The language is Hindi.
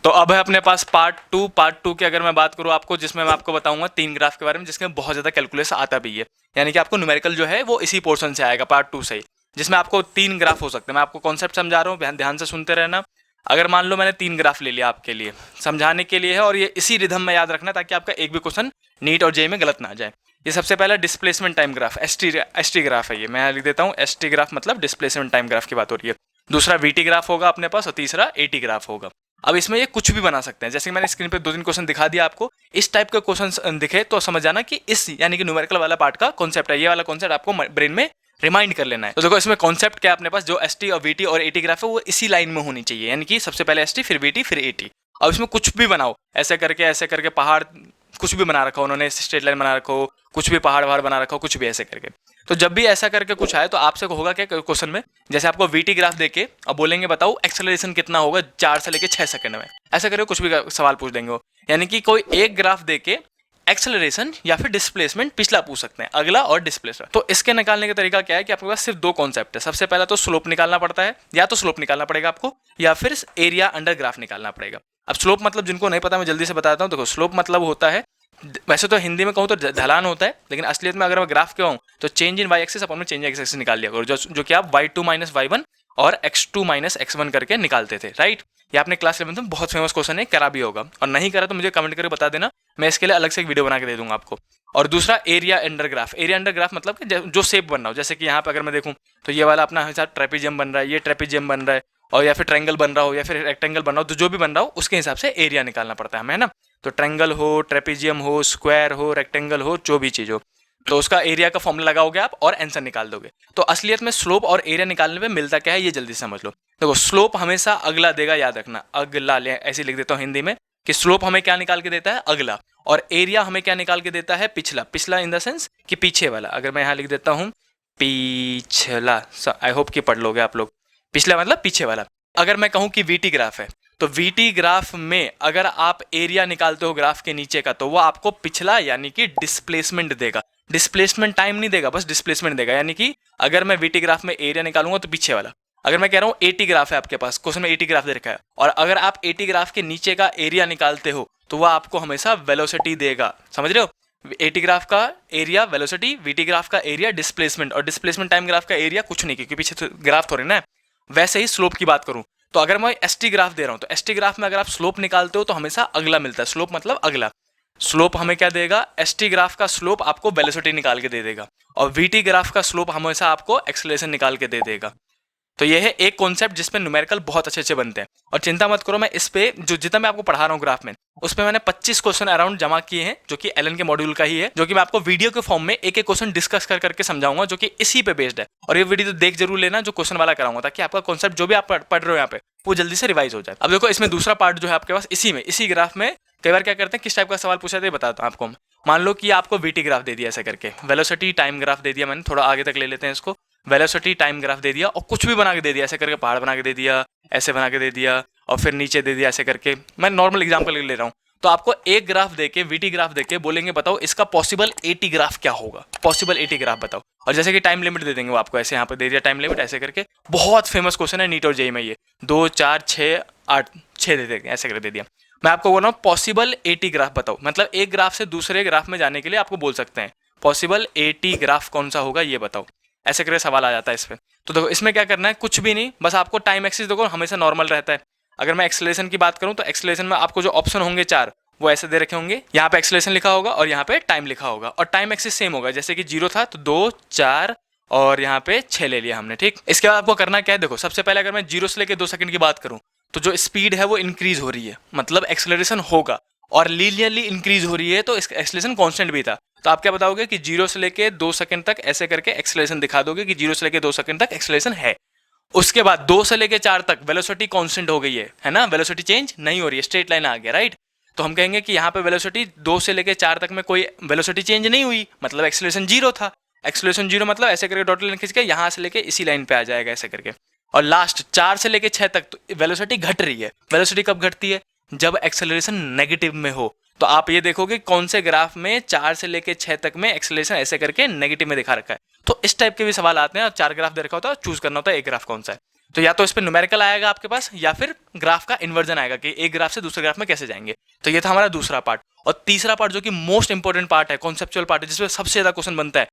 तो अब है अपने पास पार्ट टू की अगर मैं बात करूँ आपको, जिसमें मैं आपको बताऊंगा 3 ग्राफ के बारे में, जिसमें बहुत ज़्यादा कैलकुलेशन आता भी है। यानी कि आपको न्यूमेरिकल जो है वो इसी पोर्शन से आएगा पार्ट 2 से ही, जिसमें आपको 3 ग्राफ हो सकते हैं। मैं आपको कॉन्सेप्ट समझा रहा हूँ, ध्यान से सुनते रहना। अगर मान लो मैंने 3 ग्राफ ले लिया आपके लिए समझाने के लिए है, और ये इसी रिदम में याद रखना ताकि आपका एक भी क्वेश्चन नीट और जेईई में गलत ना आ जाए। ये सबसे पहला displacement time graph ST graph है। ये मैं लिख देता हूँ, एसटी ग्राफ मतलब डिस्प्लेसमेंट टाइम ग्राफ की बात हो रही है। दूसरा वीटी ग्राफ होगा अपने पास, और तीसरा एटी ग्राफ होगा। अब इसमें ये कुछ भी बना सकते हैं, जैसे कि मैंने स्क्रीन पे 2-3 क्वेश्चन दिखा दिया आपको। इस टाइप के क्वेश्चन दिखे तो समझ जाना कि इस यानी कि न्यूमेरिकल वाला पार्ट का कॉन्सेप्ट है। ये वाला कॉन्सेप्ट आपको ब्रेन में रिमाइंड कर लेना है। तो देखो इसमें कॉन्सेप्ट क्या है अपने पास, जो एसटी और वीटी और एटी ग्राफ है वो इसी लाइन में होनी चाहिए, यानी कि सबसे पहले एसटी फिर वीटी फिर एटी। अब इसमें कुछ भी बनाओ, ऐसे करके पहाड़ कुछ भी बना रखा हो उन्होंने, स्ट्रेट लाइन बना रखो, कुछ भी पहाड़ वहाड़ बना रखा हो, कुछ भी ऐसे करके। तो जब भी ऐसा करके कुछ आए तो आपसे होगा क्या क्वेश्चन में, जैसे आपको वीटी ग्राफ देके अब बोलेंगे बताओ एक्सेलरेशन कितना होगा 4 से लेके 6 सेकंड में, ऐसा करके कुछ भी सवाल पूछ देंगे वो। यानी कि कोई एक ग्राफ देके एक्सेलरेशन या फिर डिस्प्लेसमेंट पिछला पूछ सकते हैं, अगला और डिस्प्लेसमेंट। तो इसके निकालने का तरीका क्या है कि आपके पास सिर्फ 2 कॉन्सेप्ट है। सबसे पहला तो स्लोप निकालना पड़ता है, या तो स्लोप निकालना पड़ेगा आपको, या फिर एरिया अंडर ग्राफ निकालना पड़ेगा। अब स्लोप मतलब जिनको नहीं पता मैं जल्दी से बताता हूँ। देखो स्लोप मतलब होता है, वैसे तो हिंदी में कहूँ तो ढलान होता है, लेकिन असलियत में अगर मैं ग्राफ कहूँ तो चेंज इन वाई एक्सिस अपन में चेंज एक्स एक्सिस निकाल लिया करो, जो कि आप y2 माइनस y1 और x2 माइनस x1 करके निकालते थे, राइट। ये आपने क्लास 11 में बहुत फेमस क्वेश्चन है, करा भी होगा, और नहीं करा तो मुझे कमेंट करके बता देना, मैं इसके लिए अलग से एक वीडियो बना के दे दूंगा आपको। और दूसरा area under graph. Area under graph मतलब कि जो शेप बन रहा हो, जैसे कि यहाँ पे अगर मैं देखूँ तो ये वाला अपना हमेशा ट्रेपेजियम बन रहा है, ये ट्रेपेजियम बन रहा है, और या फिर ट्रायंगल बन रहा हो या फिर रेक्टेंगल बन रहा हो, तो जो भी बन रहा हो उसके हिसाब से एरिया निकालना पड़ता है हमें, है ना। तो ट्रायंगल हो, ट्रेपेजियम हो, स्क्वायर हो, रेक्टेंगल हो, जो भी चीज हो, तो उसका एरिया का फॉर्मूला लगाओगे आप और आंसर निकाल दोगे। तो असलियत में स्लोप और एरिया निकालने पे मिलता क्या है ये जल्दी समझ लो। देखो स्लोप हमेशा अगला देगा, याद रखना, अगला। ऐसे लिख देता हूँ हिंदी में कि स्लोप हमें क्या निकाल के देता है, अगला, और एरिया हमें क्या निकाल के देता है, पिछला। पिछला इन द सेंस कि पीछे वाला। अगर मैं यहाँ लिख देता हूँ पिछला, आई होप कि पढ़ लोगे आप लोग, पिछला मतलब पीछे वाला। अगर मैं कहूँ कि वीटी ग्राफ है, तो वीटी ग्राफ में अगर आप एरिया निकालते हो ग्राफ के नीचे का, तो वो आपको पिछला यानी कि डिस्प्लेसमेंट देगा। डिस्प्लेसमेंट टाइम नहीं देगा, बस डिस्प्लेसमेंट देगा। यानी कि अगर मैं वीटी ग्राफ में एरिया निकालूंगा तो पीछे वाला। अगर मैं कह रहा हूँ एटी ग्राफ है आपके पास, क्वेश्चन में एटी ग्राफ दे रखा है, और अगर आप एटी ग्राफ के नीचे का एरिया निकालते हो तो वह आपको हमेशा वेलोसिटी देगा। समझ रहे हो, एटी ग्राफ का एरिया वेलोसिटी, वीटी ग्राफ का एरिया डिस्प्लेसमेंट, और डिस्प्लेसमेंट टाइम ग्राफ का एरिया कुछ नहीं, क्योंकि पीछे तो ग्राफ थोड़ी ना है। वैसे ही स्लोप की बात करूं तो अगर मैं एसटी ग्राफ दे रहा हूं तो एसटी ग्राफ में अगर आप स्लोप निकालते हो तो हमेशा अगला मिलता है। स्लोप मतलब अगला। स्लोप हमें क्या देगा, एसटी ग्राफ का स्लोप आपको वेलोसिटी निकाल के दे देगा, और वीटी ग्राफ का स्लोप हमेशा आपको एक्सेलरेशन निकाल के दे देगा। तो ये है एक कॉन्सेप्ट जिसपे न्यूमेरिकल बहुत अच्छे अच्छे बनते हैं। और चिंता मत करो, मैं इस पे जो जितना मैं आपको पढ़ा रहा हूँ ग्राफ में, उस पे मैंने 25 क्वेश्चन अराउंड जमा किए हैं, जो कि एलन के मॉड्यूल का ही है, जो कि मैं आपको वीडियो के फॉर्म में एक एक क्वेश्चन डिस्कस करके समझाऊंगा, जो कि इसी पे बेस्ड है। और ये वीडियो तो देख जरूर लेना जो क्वेश्चन वाला कराऊंगा, ताकि आपका कॉन्सेप्ट जो भी आप पढ़ रहे हो यहाँ पे वो जल्दी से रिवाइज हो जाए। अब देखो इसमें दूसरा पार्ट जो है आपके पास, इसी ग्राफ में कई बार क्या करते हैं, किस टाइप का सवाल पूछा था बताता हूँ आपको। मान लो कि आपको वीटी ग्राफ दे दिया ऐसे करके, वेलोसिटी टाइम ग्राफ दे दिया, मैंने थोड़ा आगे तक ले लेते हैं इसको, वेलोसिटी टाइम ग्राफ दे दिया, और कुछ भी बना के दे दिया, ऐसे करके पहाड़ बना के दे दिया, ऐसे बना के दे दिया, और फिर नीचे दे दिया ऐसे करके। मैं नॉर्मल एग्जांपल ले रहा हूँ। तो आपको एक ग्राफ देके, वीटी ग्राफ देके बोलेंगे बताओ इसका पॉसिबल एटी ग्राफ क्या होगा, पॉसिबल एटी ग्राफ बताओ। और जैसे कि टाइम लिमिट दे देंगे वो आपको, ऐसे यहाँ पे दे दिया टाइम लिमिट ऐसे करके। बहुत फेमस क्वेश्चन है नीट और जेईई में ये, 2, 4, 6, 8, 6 दे देंगे ऐसे करके दे दिया। मैं आपको बोल रहा हूँ पॉसिबल एटी ग्राफ बताओ, मतलब एक ग्राफ से दूसरे ग्राफ में जाने के लिए आपको बोल सकते हैं पॉसिबल एटी ग्राफ कौन सा होगा ये बताओ, ऐसे करके सवाल आ जाता है इस पे। तो देखो इसमें क्या करना है, कुछ भी नहीं, बस आपको टाइम एक्सिस देखो हमेशा नॉर्मल रहता है। अगर मैं एक्सेलरेशन की बात करूं तो एक्सेलरेशन में आपको जो ऑप्शन होंगे 4 वो ऐसे दे रखे होंगे, यहाँ पे एक्सेलरेशन लिखा होगा और यहाँ पे टाइम लिखा होगा, और टाइम एक्सिस सेम होगा। जैसे कि 0 था तो 2, 4 और यहाँ पे 6 ले लिया हमने, ठीक। इसके बाद आपको करना क्या है, देखो सबसे पहले अगर मैं 0 से लेकर 2 सेकंड की बात करूं तो जो स्पीड है वो इंक्रीज हो रही है, मतलब एक्सेलरेशन होगा, और लीनियरली इंक्रीज हो रही है, तो एक्सेलरेशन कांस्टेंट भी था। तो आप क्या बताओगे कि 0 से लेके 2 सेकंड तक ऐसे करके एक्सेलरेशन दिखा दोगे कि 0 से लेके 2 सेकंड तक एक्सेलरेशन है। उसके बाद 2 से लेके 4 तक वेलोसिटी कांस्टेंट हो गई है ना, वेलोसिटी चेंज नहीं हो रही है, स्ट्रेट लाइन आ गया, राइट। तो हम कहेंगे कि यहाँ पे वेलोसिटी 2 से लेके 4 तक में कोई वेलोसिटी चेंज नहीं हुई, मतलब एक्सेलरेशन 0 था। एक्सेलरेशन 0 मतलब ऐसे करके डॉट लाइन खींच के यहाँ से लेके इसी लाइन पे आ जाएगा ऐसे करके। और लास्ट 4 से लेके 6 तक तो वेलोसिटी घट रही है। वेलोसिटी कब घटती है, जब एक्सेलरेशन नेगेटिव में हो। तो आप ये देखोगे कौन से ग्राफ में 4 से लेके 6 तक में एक्सेलरेशन ऐसे करके नेगेटिव में दिखा रखा है। तो इस टाइप के भी सवाल आते हैं, 4 ग्राफ दे रखा होता है, चूज करना होता है एक ग्राफ कौन सा है। तो या तो इस पर न्यूमेरिकल आएगा आपके पास या फिर ग्राफ का इन्वर्जन आएगा कि एक ग्राफ से दूसरे ग्राफ में कैसे जाएंगे। तो ये था हमारा दूसरा पार्ट। और तीसरा पार्ट जो कि मोस्ट इंपॉर्टेंट पार्ट है, कॉन्सेप्चुअल पार्ट है, जिसमें सबसे ज्यादा क्वेश्चन बनता है,